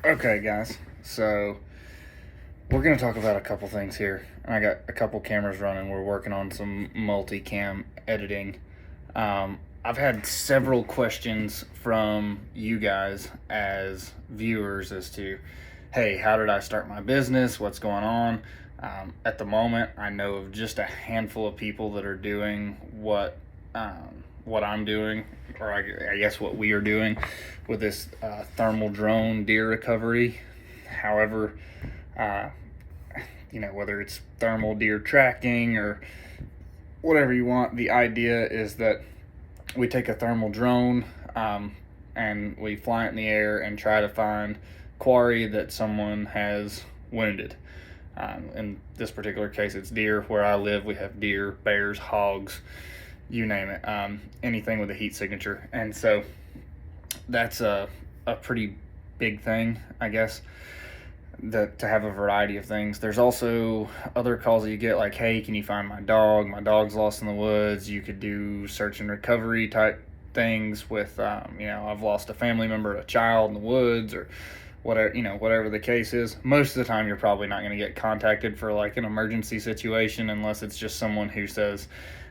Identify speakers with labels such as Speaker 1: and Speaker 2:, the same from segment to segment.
Speaker 1: Okay, guys. So we're gonna talk about a couple things here. I got a couple cameras running. We're working on some multicam editing. I've had several questions from you guys as viewers as to, hey, how did I start my business? What's going on? At the moment, I know of just a handful of people that are doing what I'm doing, or I guess what we are doing with this thermal drone deer recovery. However, whether it's thermal deer tracking or whatever you want, the idea is that we take a thermal drone and we fly it in the air and try to find quarry that someone has wounded. In this particular case, it's deer. Where I live, we have deer, bears, hogs, you name it, anything with a heat signature. And so that's a pretty big thing, I guess, that to have a variety of things. There's also other calls that you get like, hey, can you find my dog? My dog's lost in the woods. You could do search and recovery type things with, I've lost a family member, a child in the woods, or whatever the case is. Most of the time, you're probably not going to get contacted for like an emergency situation unless it's just someone who says,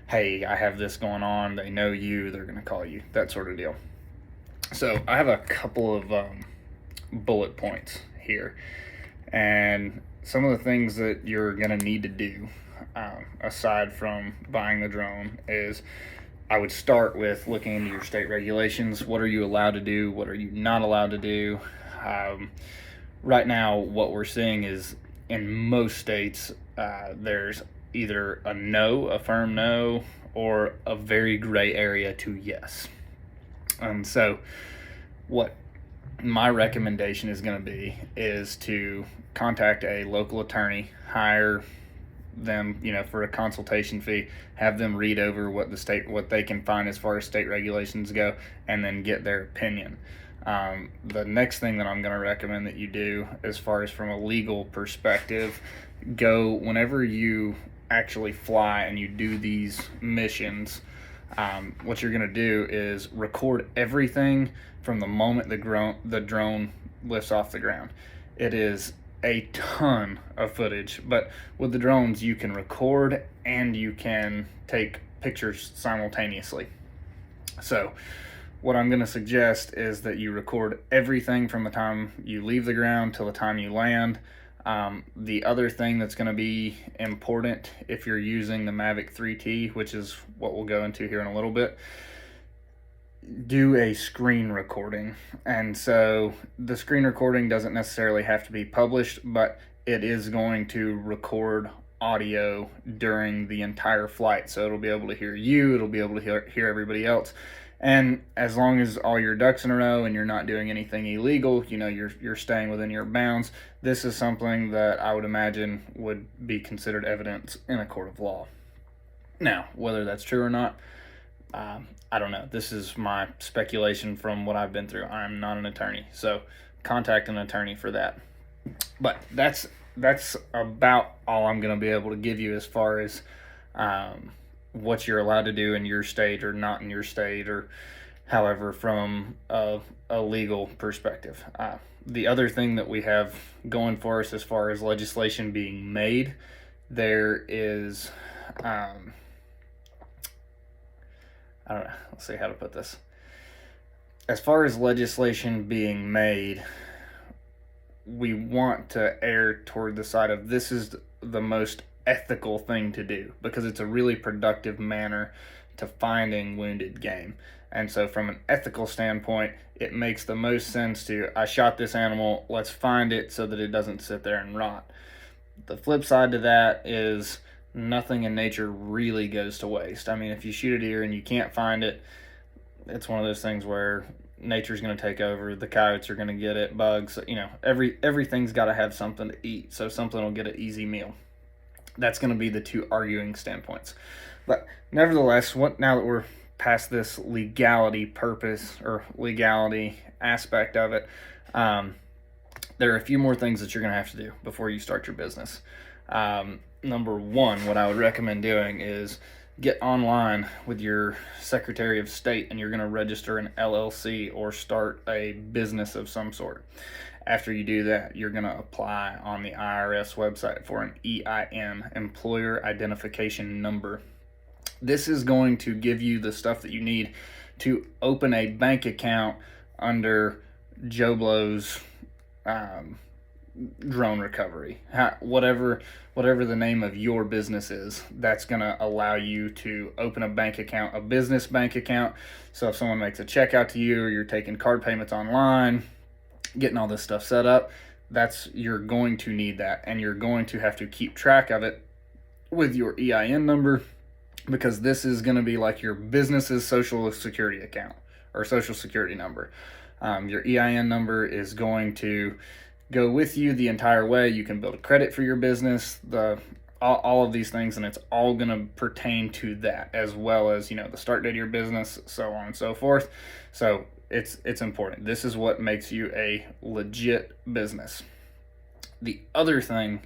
Speaker 1: hey, I have this going on. They know you. They're going to call you, that sort of deal. So I have a couple of bullet points here. And some of the things that you're going to need to do, aside from buying the drone, is I would start with looking into your state regulations. What are you allowed to do? What are you not allowed to do? Right now, what we're seeing is in most states, there's either a firm no, or a very gray area to yes. And so what my recommendation is going to be is to contact a local attorney, hire them, for a consultation fee, have them read over what they can find as far as state regulations go, and then get their opinion. The next thing that I'm going to recommend that you do, as far as from a legal perspective, go whenever you actually fly and you do these missions. What you're going to do is record everything from the moment the drone lifts off the ground. It is a ton of footage, but with the drones you can record and you can take pictures simultaneously. So what I'm going to suggest is that you record everything from the time you leave the ground till the time you land. The other thing that's going to be important if you're using the Mavic 3T, which is what we'll go into here in a little bit, do a screen recording. And so the screen recording doesn't necessarily have to be published, but it is going to record audio during the entire flight. So it'll be able to hear you, it'll be able to hear everybody else. And as long as all your ducks in a row and you're not doing anything illegal, you're staying within your bounds, this is something that I would imagine would be considered evidence in a court of law. Now, whether that's true or not, I don't know. This is my speculation from what I've been through. I'm not an attorney, so contact an attorney for that. But that's about all I'm going to be able to give you as far as what you're allowed to do in your state or not in your state, or however, from a legal perspective. The other thing that we have going for us as far as legislation being made, there is, I don't know, let's see how to put this. As far as legislation being made, we want to err toward the side of this is the most ethical thing to do, because it's a really productive manner to finding wounded game. And so from an ethical standpoint, it makes the most sense to, I shot this animal, let's find it so that it doesn't sit there and rot. The flip side to that is nothing in nature really goes to waste. I mean, if you shoot a deer and you can't find it, it's one of those things where nature's going to take over. The coyotes are going to get it, bugs, everything's got to have something to eat, so something will get an easy meal. That's going to be the two arguing standpoints. But nevertheless, now that we're past this legality aspect of it, there are a few more things that you're going to have to do before you start your business. Number one, what I would recommend doing is get online with your Secretary of State and you're going to register an LLC or start a business of some sort. After you do that, you're going to apply on the IRS website for an EIN, Employer Identification Number. This is going to give you the stuff that you need to open a bank account under Joe Blow's drone recovery. Whatever the name of your business is, that's going to allow you to open a bank account, a business bank account. So if someone makes a check out to you, or you're taking card payments online, getting all this stuff set up, you're going to need that, and you're going to have to keep track of it with your EIN number, because this is going to be like your business's social security account or social security number. Your EIN number is going to go with you the entire way. You can build a credit for your business, all of these things, and it's all going to pertain to that, as well as, the start date of your business, so on and so forth. So it's important. This is what makes you a legit business. The other thing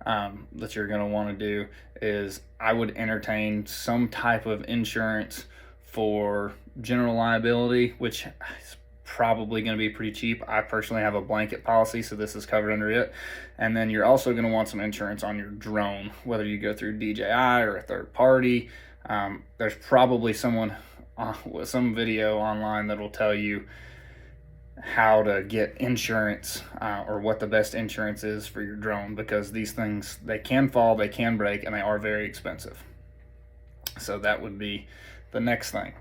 Speaker 1: that you're going to want to do is, I would entertain some type of insurance for general liability, which is probably going to be pretty cheap. I personally have a blanket policy, so this is covered under it. And then you're also going to want some insurance on your drone, whether you go through DJI or a third party. There's probably someone with some video online that will tell you how to get insurance, or what the best insurance is for your drone, because these things, they can fall, they can break, and they are very expensive. So that would be the next thing.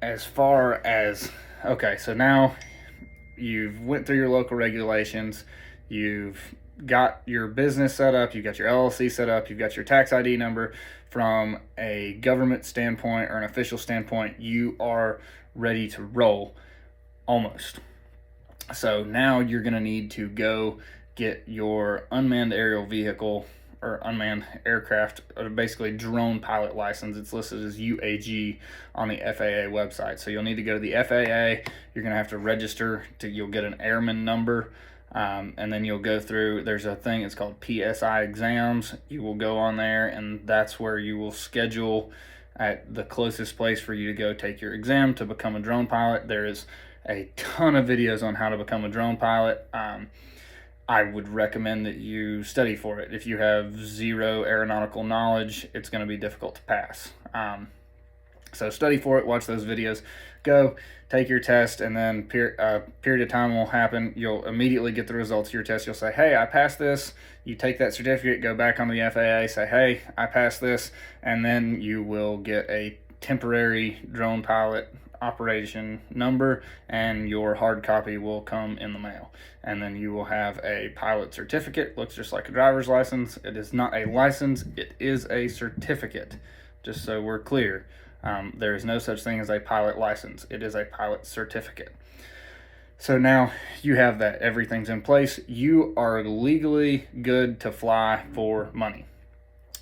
Speaker 1: As far as, okay, so now you've went through your local regulations, you've got your business set up, you've got your LLC set up, you've got your tax ID number. From a government standpoint or an official standpoint, you are ready to roll, almost. So now you're going to need to go get your unmanned aerial vehicle or unmanned aircraft, or basically drone pilot license. It's listed as UAG on the FAA website. So you'll need to go to the FAA. You're going to have to register. You'll get an airman number, and then you'll go through. There's a thing, it's called PSI exams. You will go on there, and that's where you will schedule at the closest place for you to go take your exam to become a drone pilot. There is a ton of videos on how to become a drone pilot. I would recommend that you study for it. If you have zero aeronautical knowledge, it's going to be difficult to pass. So study for it, watch those videos, go take your test, and then period of time will happen. You'll immediately get the results of your test. You'll say, hey, I passed this. You take that certificate, go back on the FAA, say, hey, I passed this, and then you will get a temporary drone pilot operation number, and your hard copy will come in the mail. And then you will have a pilot certificate. Looks just like a driver's license. It is not a license, it is a certificate, just so we're clear. There is no such thing as a pilot license. It is a pilot certificate. So now you have that. Everything's in place. You are legally good to fly for money.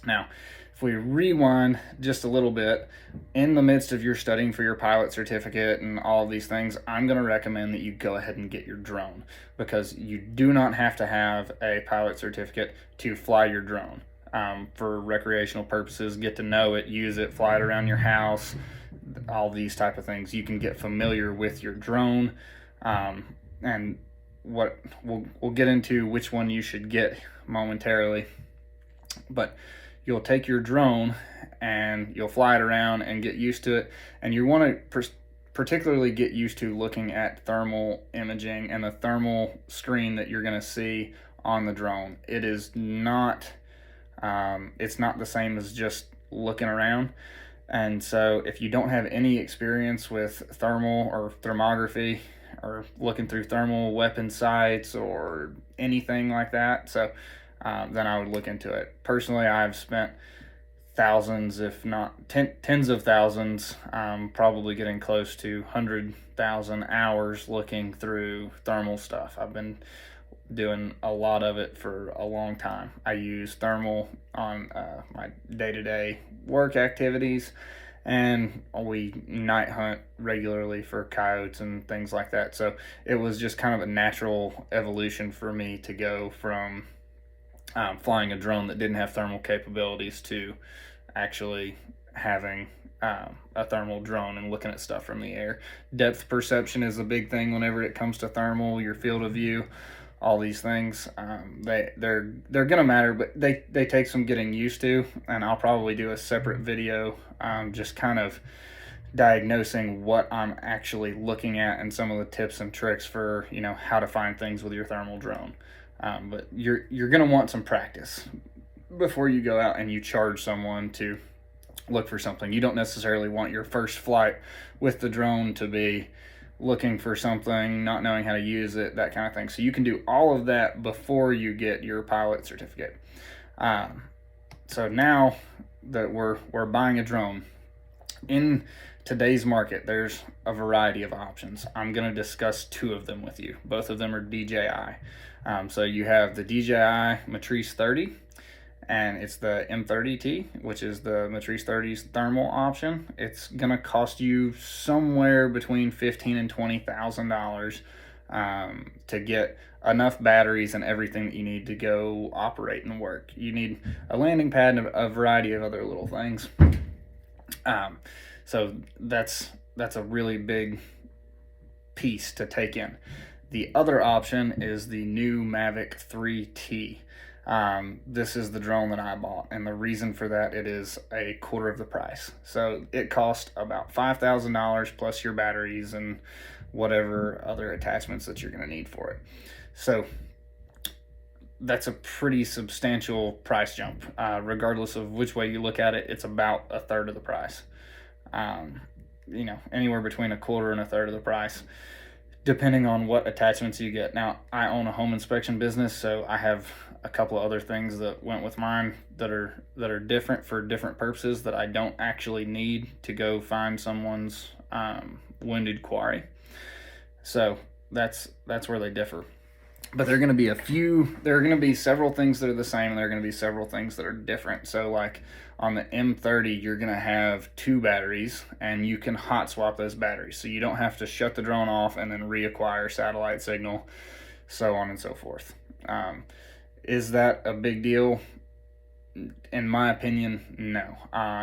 Speaker 1: Now, if we rewind just a little bit, in the midst of your studying for your pilot certificate and all of these things, I'm going to recommend that you go ahead and get your drone, because you do not have to have a pilot certificate to fly your drone. For recreational purposes, get to know it, use it, fly it around your house, all these type of things. You can get familiar with your drone, and what we'll get into which one you should get momentarily. But you'll take your drone and you'll fly it around and get used to it, and you want to particularly get used to looking at thermal imaging and the thermal screen that you're going to see on the drone. It is not it's not the same as just looking around. And so if you don't have any experience with thermal or thermography or looking through thermal weapon sights or anything like that, then I would look into it. Personally, I've spent thousands, if not tens of thousands, probably getting close to 100,000 hours looking through thermal stuff. I've been doing a lot of it for a long time. I use thermal on my day-to-day work activities, and we night hunt regularly for coyotes and things like that. So it was just kind of a natural evolution for me to go from flying a drone that didn't have thermal capabilities to actually having a thermal drone and looking at stuff from the air. Depth perception is a big thing whenever it comes to thermal, your field of view, all these things. They're gonna matter, but they take some getting used to, and I'll probably do a separate video just kind of diagnosing what I'm actually looking at and some of the tips and tricks for how to find things with your thermal drone. But you're gonna want some practice before you go out and you charge someone to look for something. You don't necessarily want your first flight with the drone to be looking for something, not knowing how to use it, that kind of thing. So you can do all of that before you get your pilot certificate. So now that we're buying a drone, in today's market, there's a variety of options. I'm going to discuss two of them with you. Both of them are DJI. So you have the DJI Matrice 30, and it's the M30T, which is the Matrice 30's thermal option. It's gonna cost you somewhere between $15,000 and $20,000 to get enough batteries and everything that you need to go operate and work. You need a landing pad and a variety of other little things. So that's a really big piece to take in. The other option is the new Mavic 3T. This is the drone that I bought, and the reason for that, it is a quarter of the price. So it cost about $5,000 plus your batteries and whatever other attachments that you're going to need for it. So that's a pretty substantial price jump. Regardless of which way you look at it, it's about a third of the price. Anywhere between a quarter and a third of the price, depending on what attachments you get. Now, I own a home inspection business, so I have a couple of other things that went with mine that are different for different purposes that I don't actually need to go find someone's wounded quarry. So that's where they differ. But there are going to be several things that are the same, and there are going to be several things that are different. So like on the M30, you're going to have 2 batteries, and you can hot swap those batteries. So you don't have to shut the drone off and then reacquire satellite signal, so on and so forth. Is that a big deal? In my opinion, no.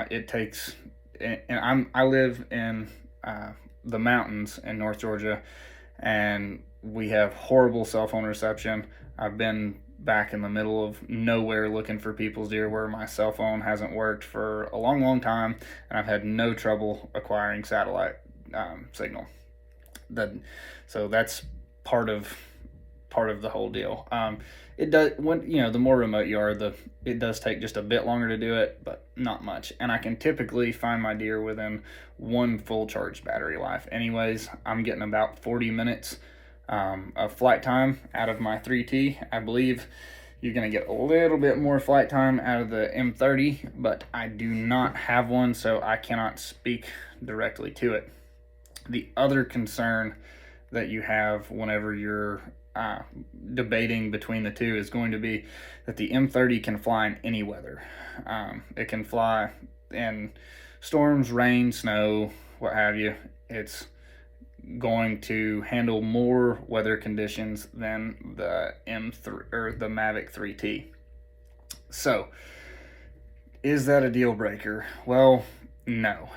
Speaker 1: It takes, and I live in the mountains in North Georgia, and we have horrible cell phone reception. I've been back in the middle of nowhere looking for people's deer where my cell phone hasn't worked for a long, long time, and I've had no trouble acquiring satellite signal. So that's part of the whole deal. It does, the more remote you are, it does take just a bit longer to do it, but not much. And I can typically find my deer within 1 full charge battery life. Anyways, I'm getting about 40 minutes of flight time out of my 3T. I believe you're going to get a little bit more flight time out of the M30, but I do not have one, so I cannot speak directly to it. The other concern that you have whenever you're debating between the two is going to be that the M30 can fly in any weather. It can fly in storms, rain, snow, what have you. It's going to handle more weather conditions than the M3 or the Mavic 3T. So, is that a deal breaker? Well, no.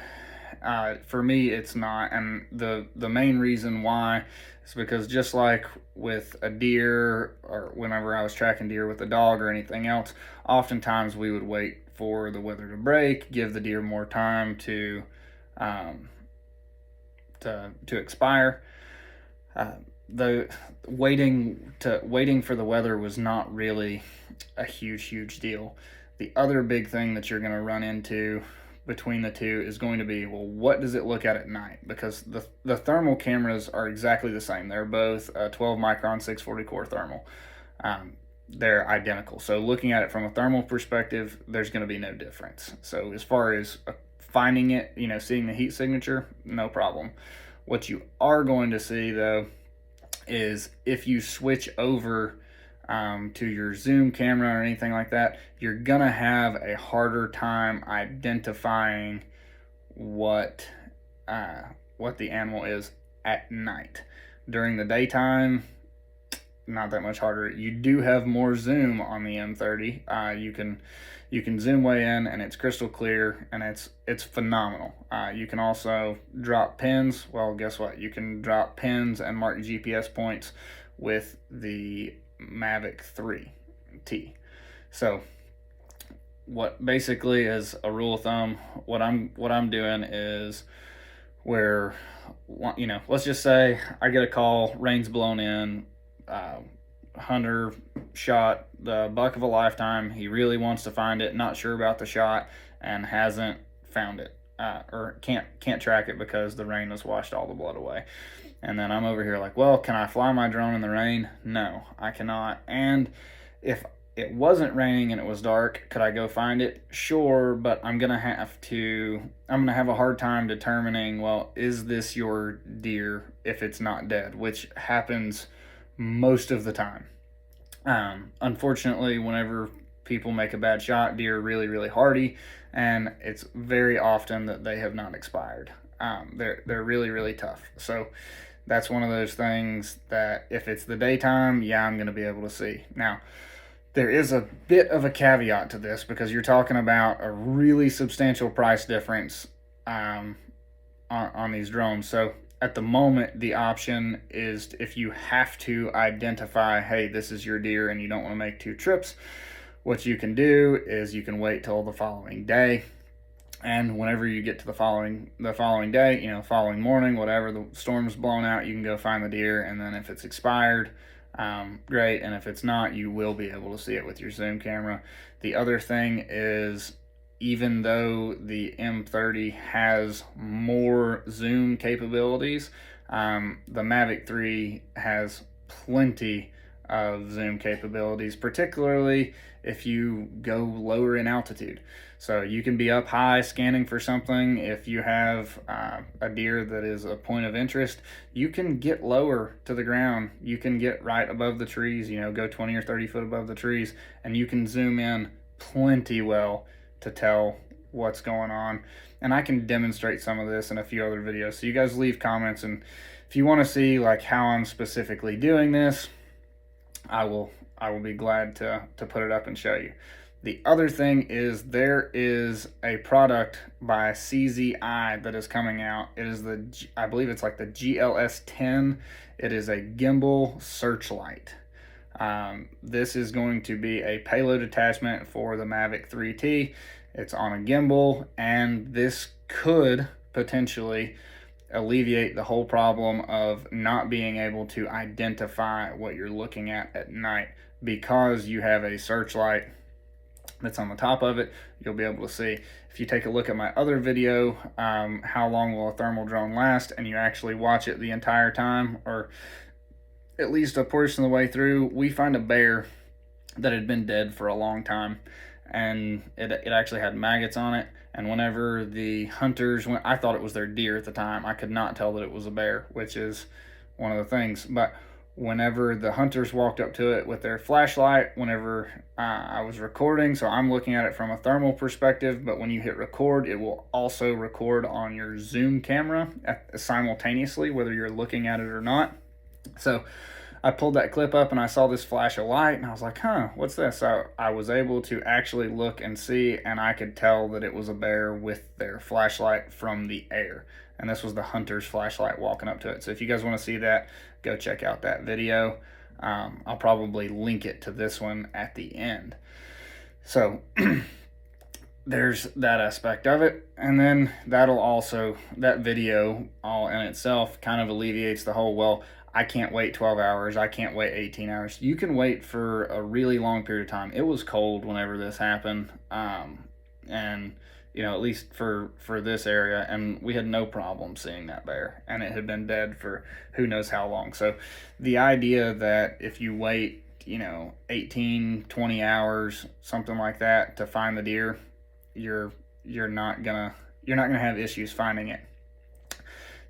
Speaker 1: For me, it's not, and the main reason why is because just like with a deer, or whenever I was tracking deer with a dog or anything else, oftentimes we would wait for the weather to break, give the deer more time to expire. The waiting for the weather was not really a huge deal. The other big thing that you're going to run into between the two is going to be, well, what does it look at night? Because the thermal cameras are exactly the same. They're both 12 micron 640 core thermal. They're identical. So looking at it from a thermal perspective, there's going to be no difference. So as far as finding it, seeing the heat signature, no problem. What you are going to see, though, is if you switch over to your zoom camera or anything like that, you're going to have a harder time identifying what the animal is at night. During the daytime, not that much harder. You do have more zoom on the M30. You can zoom way in, and it's crystal clear, and it's phenomenal. You can also drop pins. Well, guess what? You can drop pins and mark GPS points with the Mavic 3T. So what basically is a rule of thumb, what I'm doing is, where, you know, let's just say I get a call, rain's blown in, hunter shot the buck of a lifetime. He really wants to find it, not sure about the shot, and hasn't found it, or can't track it because the rain has washed all the blood away. And then I'm over here like, well, can I fly my drone in the rain? No, I cannot. And if it wasn't raining and it was dark, could I go find it? Sure, but I'm gonna have a hard time determining, well, is this your deer if it's not dead, which happens most of the time. Unfortunately, whenever people make a bad shot, deer are really, really hardy, and it's very often that they have not expired. They're really, really tough. So that's one of those things that if it's the daytime, yeah, I'm gonna be able to see. Now, there is a bit of a caveat to this, because you're talking about a really substantial price difference on these drones. So at the moment, the option is, if you have to identify, hey, this is your deer, and you don't want to make 2 trips, what you can do is you can wait till the following day. And whenever you get to the following day, you know, following morning, whatever, the storm's blown out, you can go find the deer. And then if it's expired, great. And if it's not, you will be able to see it with your zoom camera. The other thing is, even though the M30 has more zoom capabilities, the Mavic 3 has plenty of zoom capabilities, particularly if you go lower in altitude. So you can be up high scanning for something. If you have a deer that is a point of interest, you can get lower to the ground. You can get right above the trees, you know, go 20 or 30 foot above the trees, and you can zoom in plenty well to tell what's going on. And I can demonstrate some of this in a few other videos. So you guys leave comments, and if you want to see like how I'm specifically doing this, I will be glad to put it up and show you. The other thing is, there is a product by CZI that is coming out. It is I believe it's like the GLS 10. It is a gimbal searchlight. This is going to be a payload attachment for the Mavic 3T. It's on a gimbal, and this could potentially alleviate the whole problem of not being able to identify what you're looking at night, because you have a searchlight that's on the top of it. You'll be able to see. If you take a look at my other video, how long will a thermal drone last, and you actually watch it the entire time, or at least a portion of the way through, we find a bear that had been dead for a long time, and it actually had maggots on it. And whenever the hunters went, I thought it was their deer at the time. I could not tell that it was a bear, which is one of the things. But whenever the hunters walked up to it with their flashlight, whenever I was recording, so I'm looking at it from a thermal perspective, but when you hit record, it will also record on your zoom camera simultaneously, whether you're looking at it or not. So I pulled that clip up and I saw this flash of light, and I was like, huh, what's this? So I was able to actually look and see, and I could tell that it was a bear with their flashlight from the air. And this was the hunter's flashlight walking up to it. So if you guys want to see that, go check out that video. I'll probably link it to this one at the end. So there's that aspect of it. And then that video all in itself kind of alleviates the whole, well, I can't wait 12 hours. I can't wait 18 hours. You can wait for a really long period of time. It was cold whenever this happened. And you know, at least for this area, and we had no problem seeing that bear, and it had been dead for who knows how long. So the idea that if you wait, you know, 18, 20 hours, something like that, to find the deer, you're not gonna have issues finding it.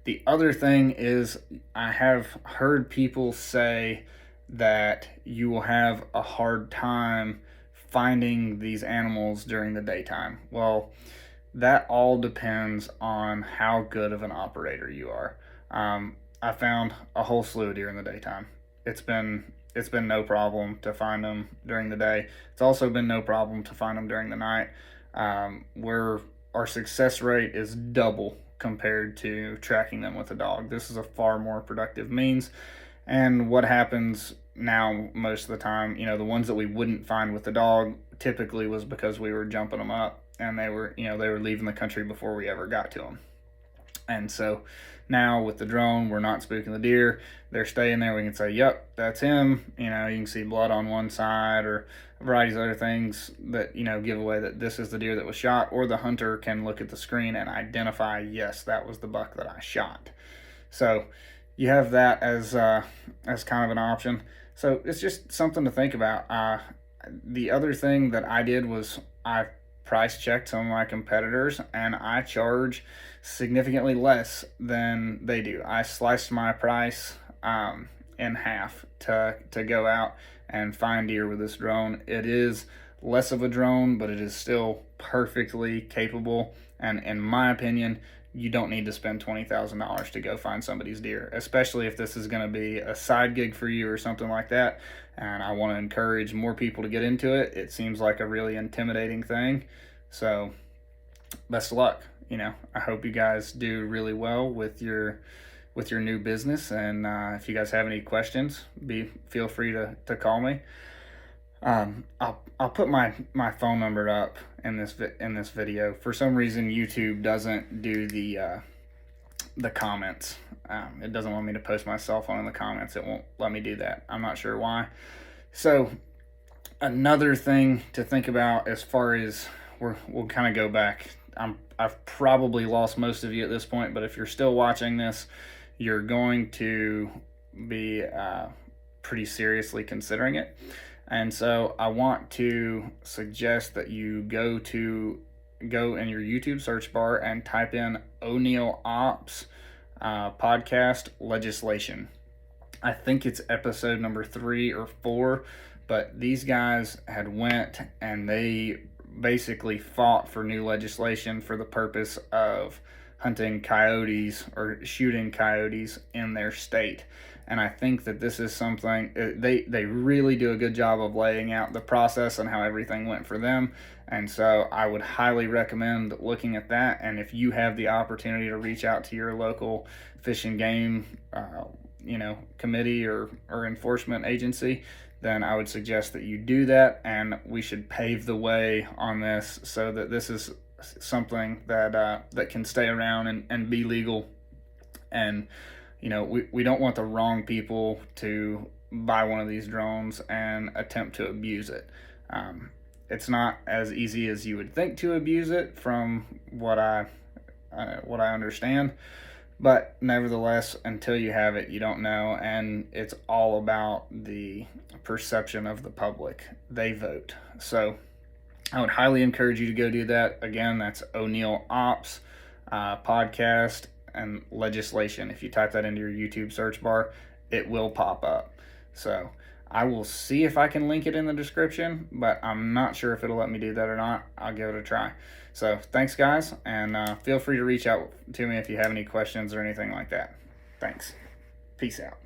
Speaker 1: The other thing is, I have heard people say that you will have a hard time finding these animals during the daytime. Well, that all depends on how good of an operator you are. I found a whole slew of deer in the daytime. It's been it's been no problem to find them during the day. It's also been no problem to find them during the night. Where our success rate is double compared to tracking them with a dog. This is a far more productive means. And what happens now most of the time, the ones that we wouldn't find with the dog typically was because we were jumping them up and they were leaving the country before we ever got to them. And so now with the drone, we're not spooking the deer. They're staying there. We can say, yep, that's him. You can see blood on one side or a variety of other things that, give away that this is the deer that was shot. Or the hunter can look at the screen and identify, yes, that was the buck that I shot. So you have that as kind of an option. So it's just something to think about. The other thing that I did was I price checked some of my competitors, and I charge significantly less than they do. I sliced my price in half to go out and find deer with this drone. It is less of a drone, but it is still perfectly capable. And in my opinion, you don't need to spend $20,000 to go find somebody's deer, especially if this is going to be a side gig for you or something like that. And I want to encourage more people to get into it. It seems like a really intimidating thing. So best of luck. I hope you guys do really well with your new business. And if you guys have any questions, feel free to call me. I'll put my phone number up in this video. For some reason, YouTube doesn't do the comments. It doesn't want me to post my cell phone in the comments. It won't let me do that. I'm not sure why. So another thing to think about as far as we'll kind of go back. I've probably lost most of you at this point, but if you're still watching this, you're going to be pretty seriously considering it. And so I want to suggest that you go in your YouTube search bar and type in Oneill Ops podcast legislation. I think it's episode number 3 or 4, but these guys had went and they basically fought for new legislation for the purpose of hunting coyotes or shooting coyotes in their state. And I think that this is something they really do a good job of laying out the process and how everything went for them. And so I would highly recommend looking at that. And if you have the opportunity to reach out to your local fish and game committee or enforcement agency, then I would suggest that you do that, and we should pave the way on this so that this is something that can stay around and be legal. And we don't want the wrong people to buy one of these drones and attempt to abuse it. It's not as easy as you would think to abuse it from what I understand. But nevertheless, until you have it, you don't know, and it's all about the perception of the public. They vote. So I would highly encourage you to go do that. Again, that's Oneill Ops podcast and legislation. If you type that into your YouTube search bar, it will pop up. So I will see if I can link it in the description, but I'm not sure if it'll let me do that or not. I'll give it a try. So thanks, guys, and feel free to reach out to me if you have any questions or anything like that. Thanks. Peace out.